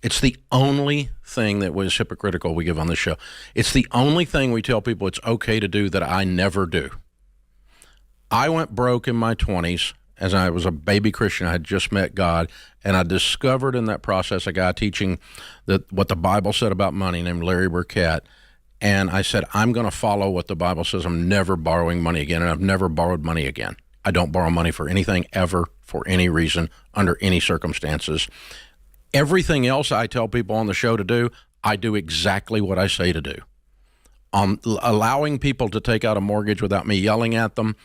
It's the only thing that was hypocritical we give on the show. It's the only thing we tell people it's okay to do that I never do. I went broke in my 20s as I was a baby Christian. I had just met God, and I discovered in that process a guy teaching what the Bible said about money named Larry Burkett. And I said, I'm going to follow what the Bible says. I'm never borrowing money again, and I've never borrowed money again. I don't borrow money for anything ever, for any reason, under any circumstances. Everything else I tell people on the show to do, I do exactly what I say to do. Allowing people to take out a mortgage without me yelling at them,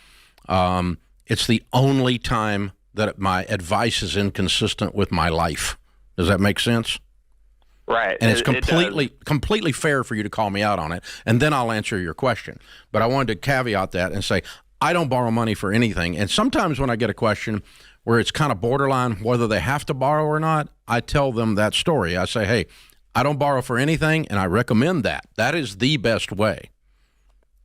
it's the only time that my advice is inconsistent with my life. Does that make sense? Right. And it's completely fair for you to call me out on it, and then I'll answer your question. But I wanted to caveat that and say, I don't borrow money for anything. And sometimes when I get a question where it's kind of borderline whether they have to borrow or not, I tell them that story. I say, hey, I don't borrow for anything, and I recommend that. That is the best way.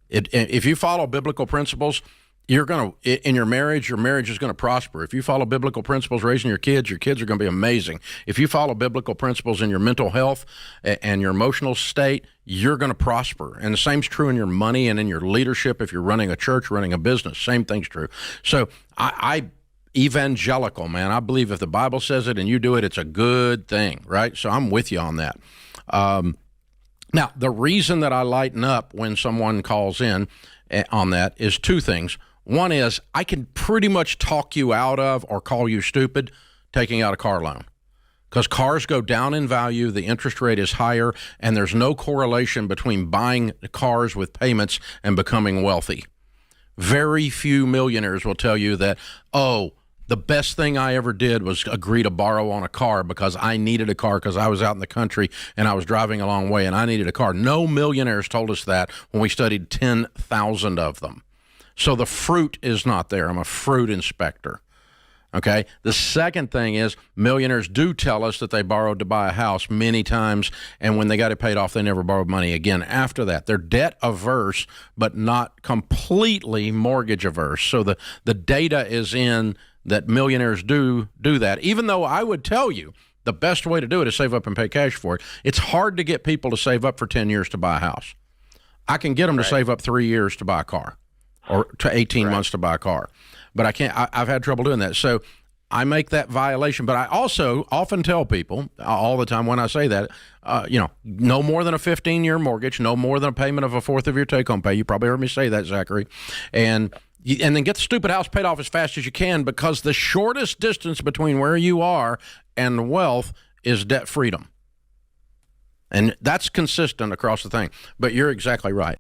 If you follow biblical principles, you're going to, in your marriage is going to prosper. If you follow biblical principles raising your kids are going to be amazing. If you follow biblical principles in your mental health and your emotional state, you're going to prosper. And the same's true in your money and in your leadership. If you're running a church, running a business, same thing's true. So I evangelical, man. I believe if the Bible says it and you do it, it's a good thing, right? So I'm with you on that. Now, the reason that I lighten up when someone calls in on that is two things. One is I can pretty much talk you out of or call you stupid taking out a car loan, because cars go down in value, the interest rate is higher, and there's no correlation between buying cars with payments and becoming wealthy. Very few millionaires will tell you that, oh, the best thing I ever did was agree to borrow on a car because I needed a car because I was out in the country and I was driving a long way and I needed a car. No millionaires told us that when we studied 10,000 of them. So the fruit is not there. I'm a fruit inspector. Okay. The second thing is millionaires do tell us that they borrowed to buy a house many times, and when they got it paid off, they never borrowed money again after that. They're debt averse, but not completely mortgage averse. So the data is in that millionaires do that, even though I would tell you the best way to do it is save up and pay cash for it. It's hard to get people to save up for 10 years to buy a house. I can get them to save up 3 years to buy a car, or to 18 months to buy a car. But I can't. I've had trouble doing that. So I make that violation. But I also often tell people all the time when I say that, no more than a 15-year mortgage, no more than a payment of a fourth of your take-home pay. You probably heard me say that, Zachary. And then get the stupid house paid off as fast as you can, because the shortest distance between where you are and wealth is debt freedom. And that's consistent across the thing. But you're exactly right.